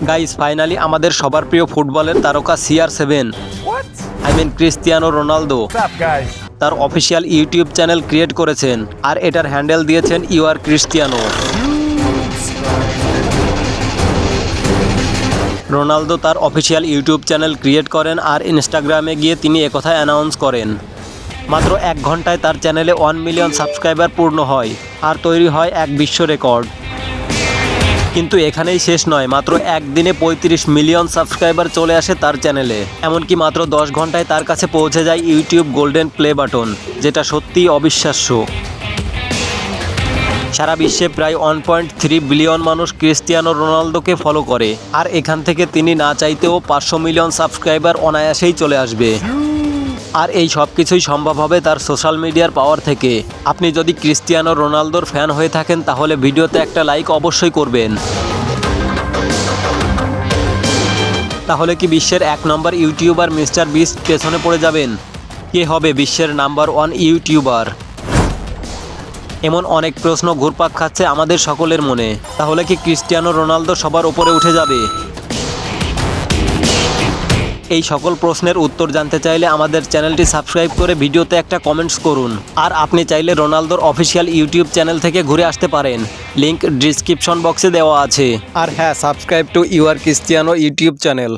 Guys finally আমাদের সবার প্রিয় ফুটবলের তারকা CR7 ক্রিস্টিয়ানো রোনালদো তার অফিসিয়াল ইউটিউব চ্যানেল ক্রিয়েট করেছেন আর এটার হ্যান্ডেল দিয়েছেন ইউ আর ক্রিস্টিয়ানো। রোনালদো তার অফিসিয়াল ইউটিউব চ্যানেল ক্রিয়েট করেন আর ইনস্টাগ্রামে গিয়ে তিনি একথা অ্যানাউন্স করেন। মাত্র 1 ঘন্টায় তার চ্যানেলে 1 মিলিয়ন সাবস্ক্রাইবার পূর্ণ হয় আর তৈরি হয় এক বিশ্ব রেকর্ড। কিন্তু এখানেই শেষ নয়, মাত্র একদিনে 35 মিলিয়ন সাবস্ক্রাইবার চলে আসে তার চ্যানেলে। এমনকি মাত্র 10 ঘন্টায় তার কাছে পৌঁছে যায় ইউটিউব গোল্ডেন প্লে বাটন, যেটা সত্যিই অবিশ্বাস্য। সারা বিশ্বে প্রায় 1.3 বিলিয়ন মানুষ ক্রিস্টিয়ানো রোনালদোকে ফলো করে আর এখান থেকে তিনি না চাইতেও 500 মিলিয়ন সাবস্ক্রাইবার অনায়াসেই চলে আসবে। আর এই সব কিছুই সম্ভব হবে তার সোশ্যাল মিডিয়ার পাওয়ার থেকে। আপনি যদি ক্রিস্টিয়ানো রোনালদোর ফ্যান হয়ে থাকেন তাহলে ভিডিওতে একটা লাইক অবশ্যই করবেন। তাহলে কি বিশ্বের 1 নম্বর ইউটিউবার মিস্টার বিস্ট পেছনে পড়ে যাবেন? কে হবে বিশ্বের নাম্বার 1 ইউটিউবার? এমন অনেক প্রশ্ন ঘুরপাক খাচ্ছে আমাদের সকলের মনে। তাহলে কি ক্রিস্টিয়ানো রোনালদো সবার উপরে উঠে যাবে? এই সকল প্রশ্নের উত্তর জানতে চাইলে আমাদের চ্যানেলটি সাবস্ক্রাইব করে ভিডিওতে একটা কমেন্টস করুন। আর আপনি চাইলে রোনালদোর অফিসিয়াল ইউটিউব চ্যানেল থেকে ঘুরে আসতে পারেন, লিংক ডিসক্রিপশন বক্সে দেওয়া আছে। আর হ্যাঁ, subscribe to U R Cristiano YouTube channel.